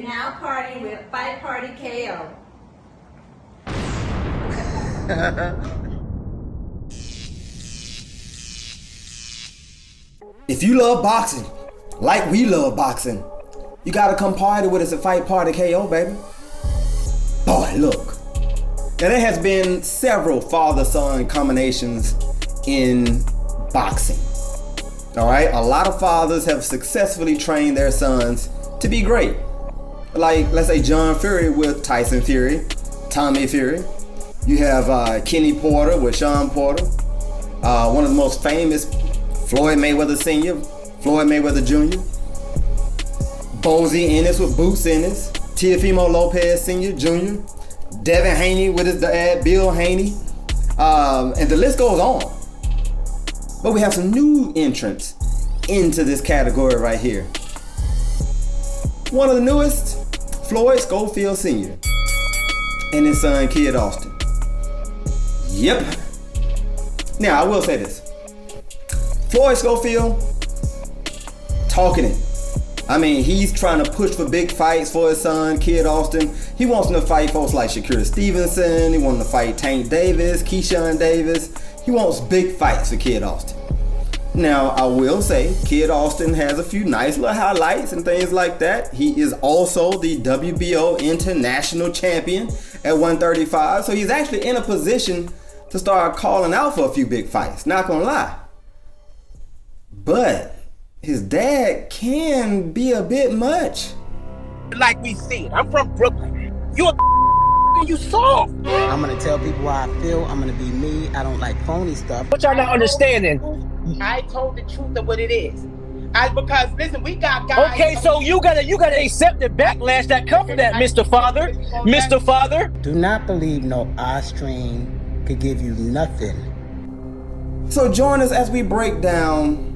now party with Fight Party KO. If you love boxing, like we love boxing, you gotta come party with us at Fight Party KO, baby. Boy, look. Now there has been several father-son combinations in boxing. All right, a lot of fathers have successfully trained their sons to be great. Like, let's say John Fury with Tyson Fury, Tommy Fury. You have Kenny Porter with Sean Porter. One of the most famous, Floyd Mayweather Senior, Floyd Mayweather Jr. Bozy Ennis with Boots Ennis. Teofimo Lopez Senior, Jr. Devin Haney with his dad, Bill Haney. And the list goes on. But we have some new entrants into this category right here. One of the newest, FLOYD SCHOFIELD Sr. and his son, Kid Austin. Yep. Now, I will say this. FLOYD SCHOFIELD, talking it. I mean, he's trying to push for big fights for his son, Kid Austin. He wants him to fight folks like SHAKUR Stevenson. He wants him to fight Tank Davis, KEYSHAWN Davis. He wants big fights for Kid Austin. Now, I will say, Kid Austin has a few nice little highlights and things like that. He is also the WBO International Champion at 135. So he's actually in a position to start calling out for a few big fights. Not gonna lie. But his dad can be a bit much. Like we said, I'm from Brooklyn. You a you soft. I'm gonna tell people how I feel. I'm gonna be me. I don't like phony stuff. What y'all not understanding? I told the truth of what it is. Because listen, we got guys. Okay, so you gotta accept the backlash that comes from that, Mr. Father. Mr. Father. Do not believe no Austrian could give you nothing. So join us as we break down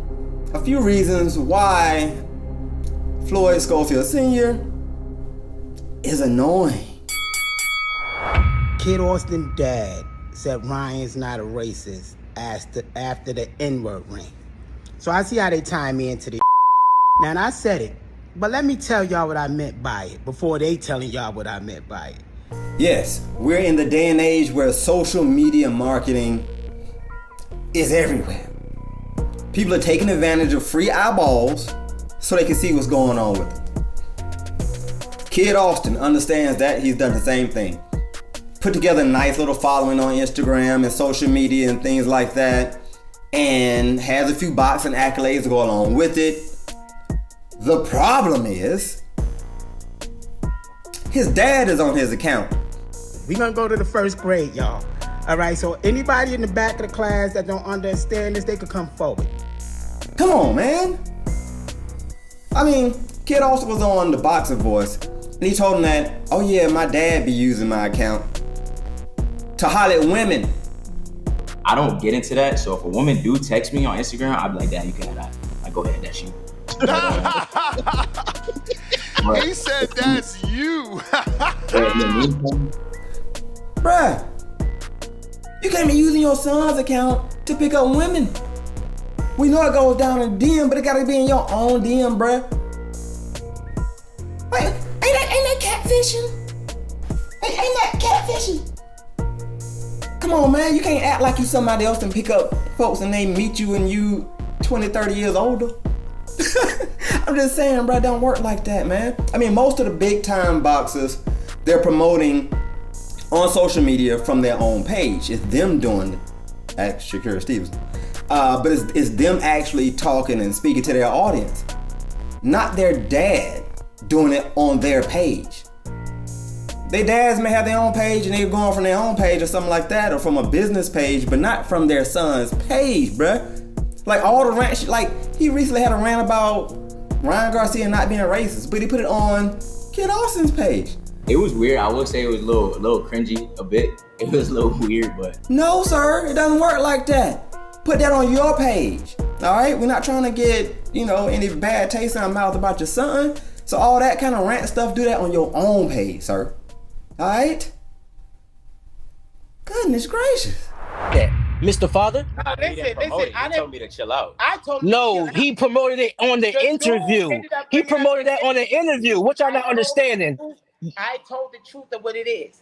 a few reasons why FLOYD SCHOFIELD Sr. is annoying. Kid Austin dad said Ryan's not a racist after the N-word ring. So I see how they tie me into the Now, and I said it, but let me tell y'all what I meant by it before they telling y'all what I meant by it. Yes, we're in the day and age where social media marketing is everywhere. People are taking advantage of free eyeballs so they can see what's going on with them. Kid Austin understands that. He's done the same thing. Put together a nice little following on Instagram and social media and things like that, and has a few boxing accolades to go along with it. The problem is, his dad is on his account. We gonna go to the first grade, y'all. All right, so anybody in the back of the class that don't understand this, they could come forward. Come on, man. I mean, Kid Austin was on The Boxing Voice, and he told him that, oh yeah, my dad be using my account to holler at women. I don't get into that, so if a woman do text me on Instagram, I'll be like, Dad, you can have that. I go ahead, that's you. He said that's you. Bruh, you can't be using your son's account to pick up women. We know it goes down in DM, but it gotta be in your own DM, bruh. Wait, ain't that catfishing? Ain't that catfishing? Come on, man, you can't act like you somebody else and pick up folks and they meet you and you 20, 30 years older. I'm just saying, bro, it don't work like that, man. I mean, most of the big time boxers, they're promoting on social media from their own page. It's them doing it, at SHAKUR Stevenson. But it's them actually talking and speaking to their audience, not their dad doing it on their page. Their dads may have their own page and they're going from their own page or something like that, or from a business page, but not from their son's page, bruh. Like all the rant, like he recently had a rant about Ryan Garcia not being racist, but he put it on Kid Austin's page. It was weird. I would say it was a little cringy a bit. It was a little weird, but no, sir, it doesn't work like that. Put that on your page. All right, we're not trying to get, any bad taste in our mouth about your son. So all that kind of rant stuff, do that on your own page, sir. All right? Goodness gracious. Yeah. Mr. Father? Listen, I told me to chill out. I told him No, to chill he out. promoted it on the The dude interview. ended up He bringing up promoted the that on the interview. What y'all not understanding? I told the truth of what it is.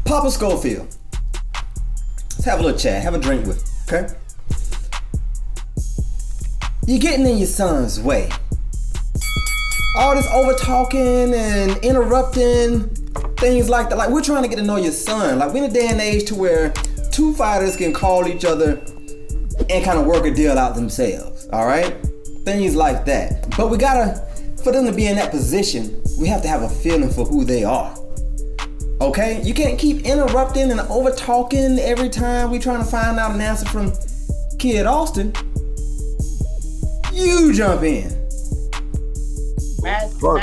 Papa Schofield. Let's have a little chat. Have a drink with him, okay? You're getting in your son's way. All this over talking and interrupting, things like that. Like, we're trying to get to know your son. Like, we're in a day and age to where two fighters can call each other and kind of work a deal out themselves, all right? Things like that. But we gotta, for them to be in that position, we have to have a feeling for who they are. Okay? You can't keep interrupting and over talking every time we trying to find out an answer from Kid Austin. You jump in. Go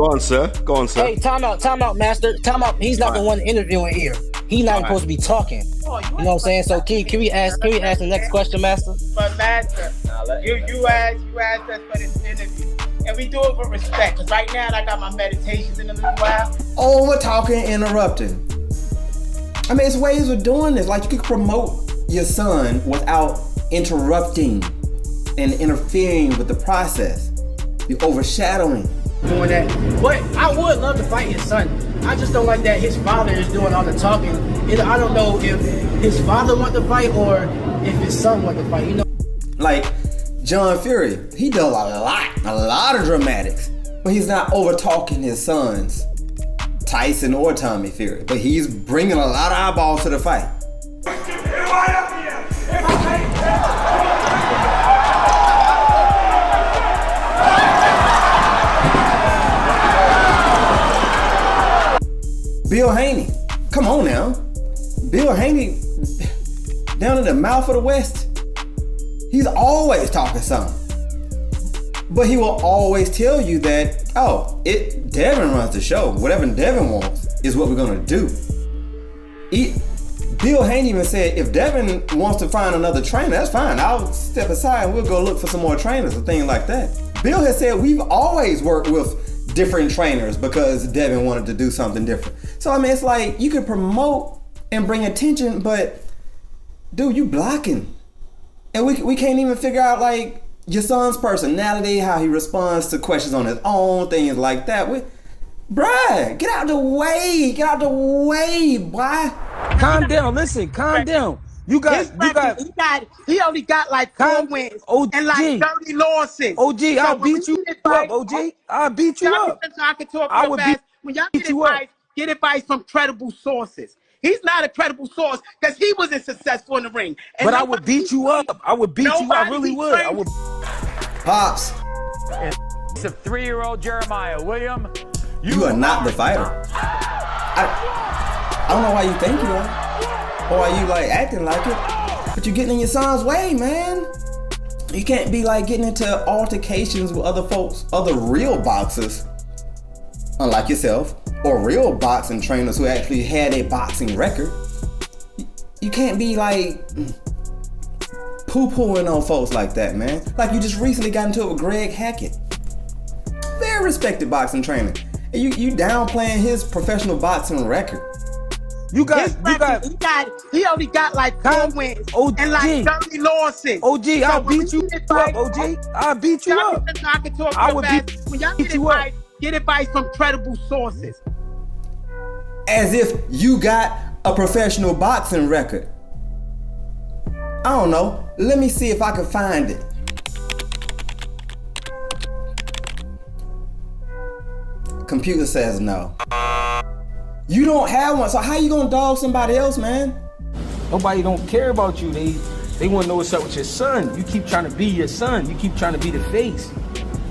on, sir. Go on, sir. Hey, time out, master. Time out. He's not the one interviewing here. He's not supposed to be talking. You know what I'm saying? So can we ask the next question, master? But master, you asked us for this interview. And we do it with respect. Because right now I got my meditations in a little while. Over talking, interrupting. I mean, it's ways of doing this. Like, you could promote your son without interrupting and interfering with the process. You're overshadowing. Doing that. But I would love to fight his son. I just don't like that his father is doing all the talking. I don't know if his father want to fight or if his son want to fight. You know, like John Fury, he does a lot of dramatics, but he's not over talking his sons, Tyson or Tommy Fury. But he's bringing a lot of eyeballs to the fight. Bill Haney, come on now. Bill Haney, down in the mouth of the West, he's always talking something. But he will always tell you that, Devin runs the show. Whatever Devin wants is what we're gonna do. Bill Haney even said, if Devin wants to find another trainer, that's fine. I'll step aside and we'll go look for some more trainers and things like that. Bill has said we've always worked with different trainers because Devin wanted to do something different. So I mean, it's like you can promote and bring attention, but dude, you blocking. And we can't even figure out like your son's personality, how he responds to questions on his own, things like that. Bruh, get out the way. Get out the way, boy. calm down. Listen, calm down. He only got like 4 wins and like 30 losses. OG, I'll beat you up. OG, I'll beat you up. I can talk real fast. When y'all get advice from credible sources. He's not a credible source because he wasn't successful in the ring. And but I would beat you up. I would beat you. I really would. I would. Pops. It's a 3-year-old Jeremiah William. You are not the fighter. I don't know why you think you are, or why you like acting like it, but you're getting in your son's way, man. You can't be like getting into altercations with other folks, other real boxers, unlike yourself, or real boxing trainers who actually had a boxing record. You can't be like poo-pooing on folks like that, man. Like you just recently got into it with Greg Hackett, very respected boxing trainer. And you downplaying his professional boxing record. He only got like 4 wins and like 30 losses. OG, I'll beat you up. OG, I'll beat you up. I can talk real fast. When y'all get advice from credible sources. As if you got a professional boxing record. I don't know. Let me see if I can find it. Computer says no. You don't have one, so how you gonna dog somebody else, man? Nobody don't care about you. They want to know what's up with your son. You keep trying to be your son. You keep trying to be the face.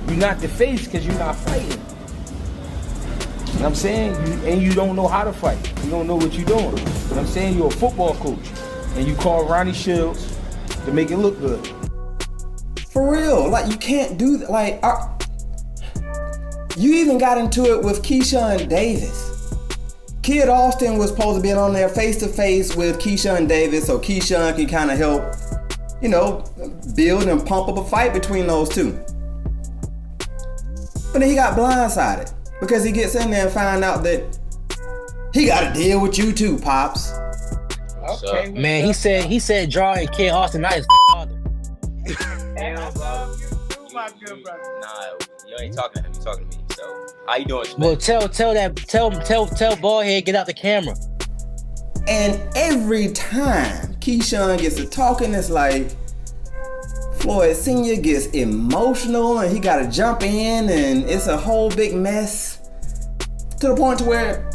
You're not the face because you're not fighting. You know what I'm saying? You don't know how to fight. You don't know what you're doing. You know what I'm saying? You're a football coach. And you call Ronnie Shields to make it look good. For real, like you can't do that. Like, you even got into it with KEYSHAWN Davis. Kid Austin was supposed to be on there face-to-face with KEYSHAWN Davis so KEYSHAWN can kind of help, you know, build and pump up a fight between those two. But then he got blindsided because he gets in there and find out that he got to deal with you too, Pops. Okay. Man, he said draw and Ken Austin not his father. I love you too, my good brother. Nah, you ain't talking to him. You talking to me. So how you doing? Well, tell Ballhead get out the camera. And every time KEYSHAWN gets to talking, it's like Floyd Senior gets emotional and he gotta jump in and it's a whole big mess to the point to where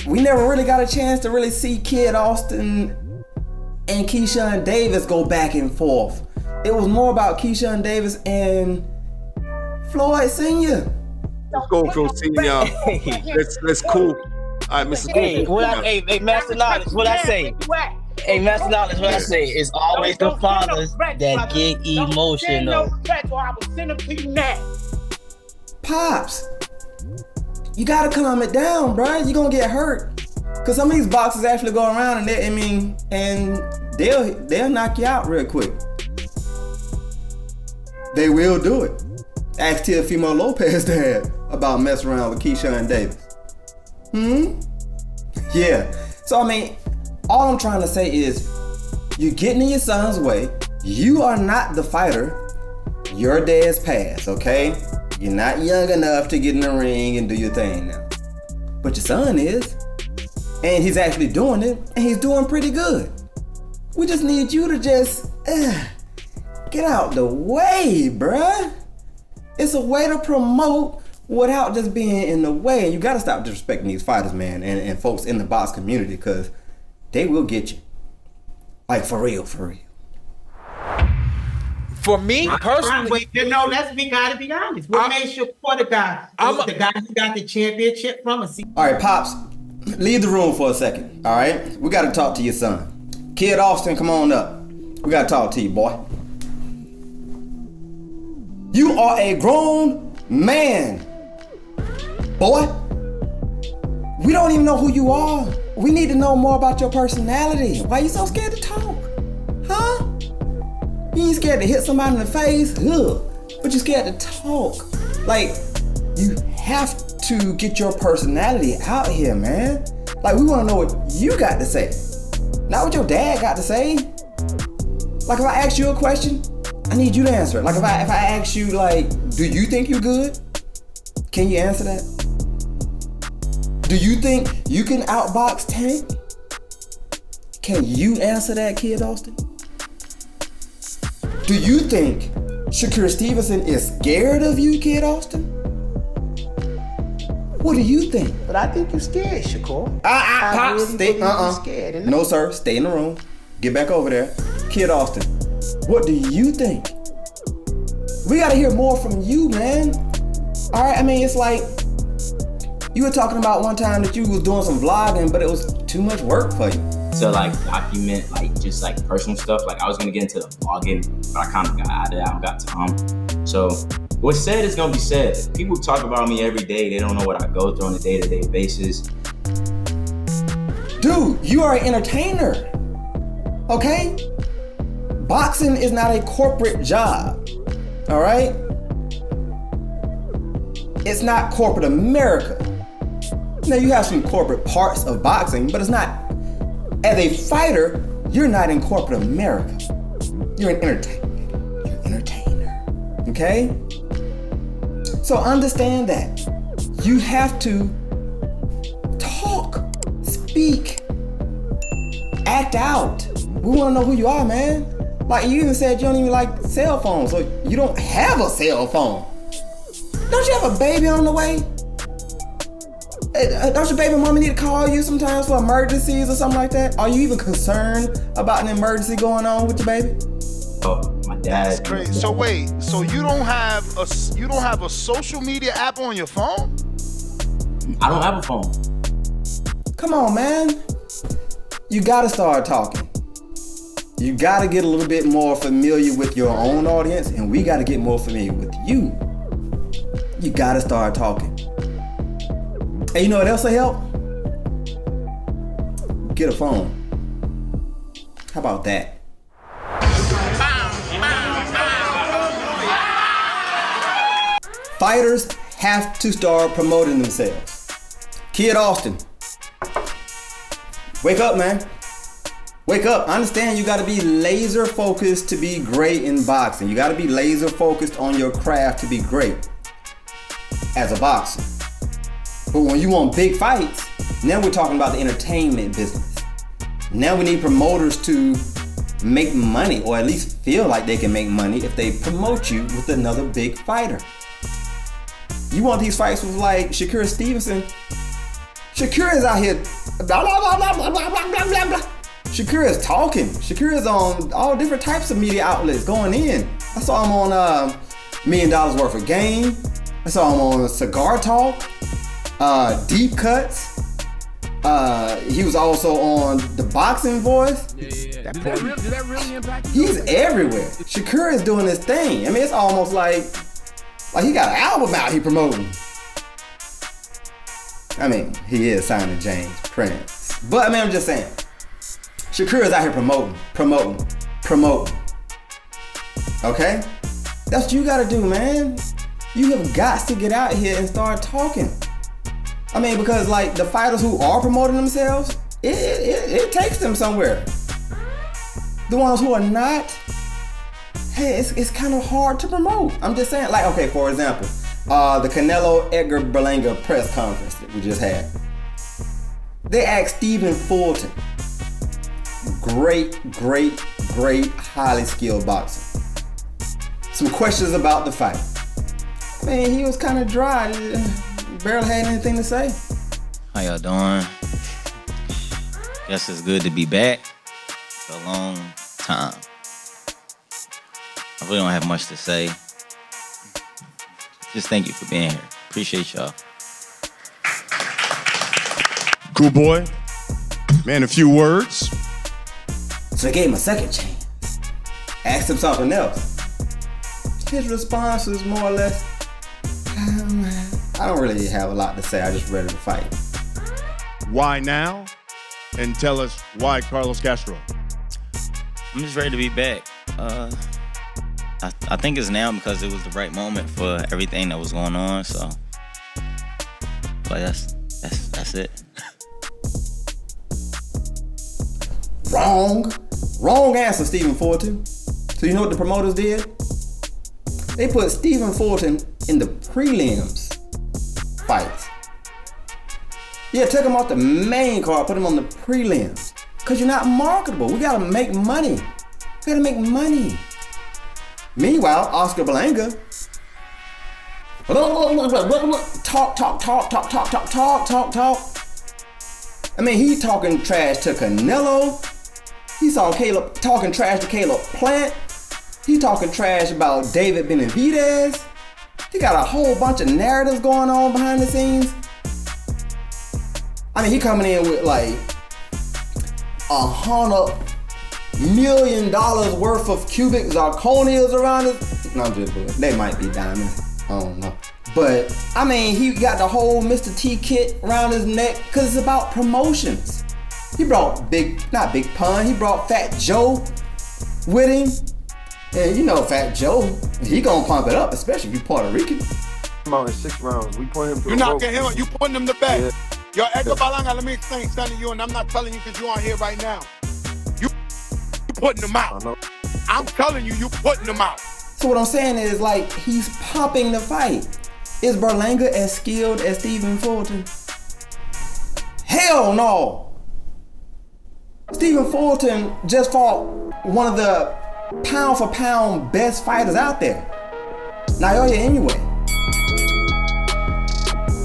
we never really got a chance to really see Kid Austin and KEYSHAWN Davis go back and forth. It was more about KEYSHAWN Davis and Floyd Senior. Let's go, Pro Senior. Let's cool. All right, Mr. Hey, Master Knowledge, what I say? Hey, Master Knowledge, what I say? It's always the fathers that get emotional. Pops, you gotta calm it down, bro. You're gonna get hurt. Cause some of these boxers actually go around and they'll knock you out real quick. They will do it. Ask Teofimo Lopez dad about messing around with KEYSHAWN Davis. Yeah. So I mean, all I'm trying to say is you're getting in your son's way. You are not the fighter. Your dad's passed, okay? You're not young enough to get in the ring and do your thing now. But your son is. And he's actually doing it, and he's doing pretty good. We just need you to just get out the way, bruh. It's a way to promote without just being in the way. And you gotta stop disrespecting these fighters, man, and folks in the box community, because they will get you. Like, for real, for real. For me personally, we gotta be honest. What made Shakur the guy? The guy who got the championship from us. All right, Pops, leave the room for a second, all right? We gotta talk to your son. Kid Austin, come on up. We gotta talk to you, boy. You are a grown man, boy. We don't even know who you are. We need to know more about your personality. Why are you so scared to talk? Huh? You ain't scared to hit somebody in the face, but you're scared to talk. Like, you have to get your personality out here, man. Like, we wanna know what you got to say, not what your dad got to say. Like, if I ask you a question, I need you to answer it. Like, if I ask you, like, do you think you're good? Can you answer that? Do you think you can outbox Tank? Can you answer that, Kid Austin? Do you think SHAKUR Stevenson is scared of you, Kid Austin? What do you think? But I think you're scared, Shakur. Pops, stay, scared. No, sir, stay in the room. Get back over there. Kid Austin, what do you think? We gotta hear more from you, man. All right, I mean, it's like, you were talking about one time that you was doing some vlogging, but it was too much work for you. To like document like just like personal stuff. Like I was gonna get into the vlogging, but I kind of got out of that. I got Tom. So what's said is gonna be said. People talk about me every day. They don't know what I go through on a day-to-day basis. Dude, you are an entertainer, okay? Boxing is not a corporate job, all right? It's not corporate America. Now you have some corporate parts of boxing, but it's not. As a fighter, you're not in corporate America. You're an entertainer. You're an entertainer, okay? So understand that. You have to talk, speak, act out. We wanna know who you are, man. Like, you even said you don't even like cell phones, so you don't have a cell phone. Don't you have a baby on the way? Don't your baby mama need to call you sometimes for emergencies or something like that? Are you even concerned about an emergency going on with your baby? Oh, my dad. That's crazy. So wait, so you don't have a social media app on your phone? I don't have a phone. Come on, man. You gotta start talking. You gotta get a little bit more familiar with your own audience, and we gotta get more familiar with you. You gotta start talking. And you know what else will help? Get a phone. How about that? Fighters have to start promoting themselves. Kid Austin, Wake up, man. Wake up. I understand you got to be laser focused to be great in boxing. You got to be laser focused on your craft to be great as a boxer. But when you want big fights, now we're talking about the entertainment business. Now we need promoters to make money, or at least feel like they can make money if they promote you with another big fighter. You want these fights with like SHAKUR Stevenson? SHAKUR is out here blah blah blah blah blah blah blah blah blah. SHAKUR is talking. SHAKUR is on all different types of media outlets going in. I saw him on $1 Million Worth of Game. I saw him on Cigar Talk, Deep Cuts. He was also on The Boxing Voice. Did that really impact you? He's everywhere. SHAKUR is doing this thing. I mean, it's almost like he got an album out he promoting. I mean, he is signed to James Prince. But I mean, I'm just saying. SHAKUR is out here promoting. Okay? That's what you gotta do, man. You have got to get out here and start talking. I mean, because like the fighters who are promoting themselves, it takes them somewhere. The ones who are not, hey, it's kind of hard to promote. I'm just saying, like, okay, for example, the Canelo Edgar Berlanga press conference that we just had. They asked Stephen Fulton, great, highly skilled boxer, some questions about the fight. Man, he was kind of dry. Barely had anything to say. How y'all doing? Guess it's good to be back. It's a long time. I really don't have much to say. Just thank you for being here. Appreciate y'all. Cool boy. Man, a few words. So they gave him a second chance. Asked him something else. His response was more or less, I don't really have a lot to say. I just ready to fight. Why now? And tell us why Carlos Castro. I'm just ready to be back. I think it's now because it was the right moment for everything that was going on. So, but that's it. Wrong answer, Stephen Fulton. So you know what the promoters did? They put Stephen Fulton in the prelims fights. Yeah, took him off the main card, put him on the prelims. Cause you're not marketable. We gotta make money. Meanwhile, Oscar Berlanga talk. I mean, he talking trash to Canelo. He saw Caleb talking trash to Caleb Plant. He talking trash about David Benavidez. He got a whole bunch of narratives going on behind the scenes. I mean, he coming in with like $100 million worth of cubic zirconias around his. No, I'm just kidding. They might be diamonds. I don't know. But I mean, he got the whole Mr. T kit around his neck because it's about promotions. He brought not Big Pun. He brought Fat Joe with him. And you know Fat Joe, he gonna pump it up, especially if you Puerto Rican. Come on, in 6 rounds. We put him through. You knocking him out, you putting him to bed. Yo, Edgar Berlanga, let me explain something to you, and I'm not telling you because you aren't here right now. You putting him out. I'm telling you, you putting him out. So what I'm saying is, like, he's pumping the fight. Is Berlanga as skilled as Stephen Fulton? Hell no! Stephen Fulton just fought one of the pound for pound best fighters out there. Naoya Inoue.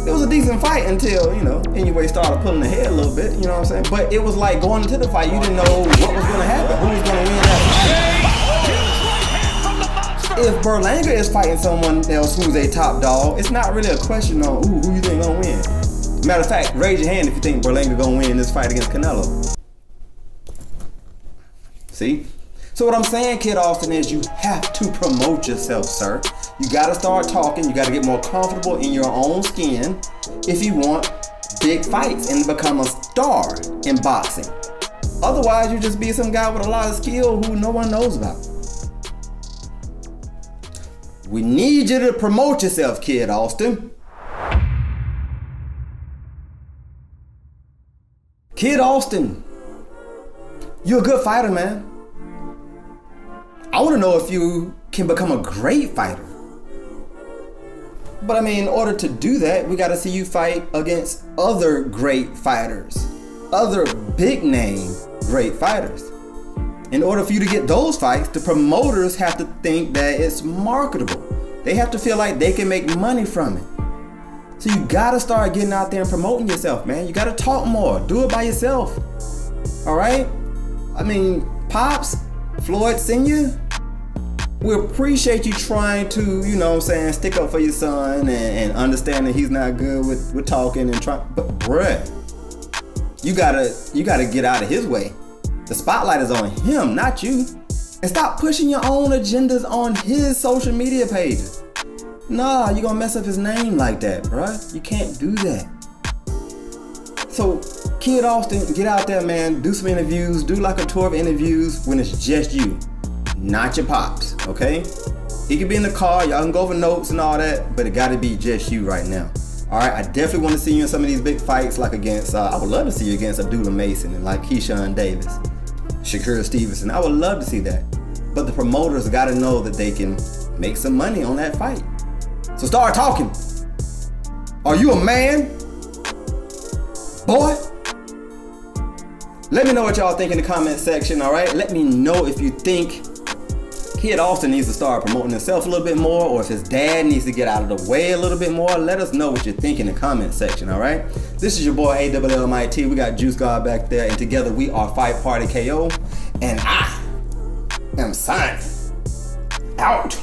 It was a decent fight until, you know, Inoue started pulling ahead a little bit, you know what I'm saying? But it was like going into the fight, you didn't know what was gonna happen, who was gonna win that fight. If Berlanga is fighting someone else who's a top dog, it's not really a question on who you think gonna win. Matter of fact, raise your hand if you think Berlanga gonna win this fight against Canelo. See? So what I'm saying, Kid Austin, is you have to promote yourself, sir. You gotta start talking, you gotta get more comfortable in your own skin if you want big fights and become a star in boxing. Otherwise, you just be some guy with a lot of skill who no one knows about. We need you to promote yourself, Kid Austin. Kid Austin You're a good fighter, man. I want to know if you can become a great fighter. But I mean, in order to do that, we got to see you fight against other great fighters, other big name great fighters. In order for you to get those fights, the promoters have to think that it's marketable. They have to feel like they can make money from it. So you gotta start getting out there and promoting yourself, man. You gotta talk more. Do it by yourself. All right? I mean, Pops, Floyd Senior, we appreciate you trying to, you know what I'm saying, stick up for your son and understand that he's not good with talking and trying. But bruh, you gotta get out of his way. The spotlight is on him, not you. And stop pushing your own agendas on his social media pages. Nah, you're gonna mess up his name like that, bruh. You can't do that. So, Kid Austin, get out there, man. Do some interviews. Do like a tour of interviews when it's just you, not your pops, okay? He can be in the car. Y'all can go over notes and all that, but it gotta be just you right now. All right, I definitely want to see you in some of these big fights, like against, I would love to see you against Abdullah Mason and like KEYSHAWN Davis, SHAKUR Stevenson. I would love to see that. But the promoters gotta know that they can make some money on that fight. So start talking. Are you a man? Boy? Let me know what y'all think in the comment section, all right? Let me know if you think Kid Austin needs to start promoting himself a little bit more, or if his dad needs to get out of the way a little bit more. Let us know what you think in the comment section, all right? This is your boy ALLMIT. We got Juice God back there, and together we are Fight Party KO, and I am signing out.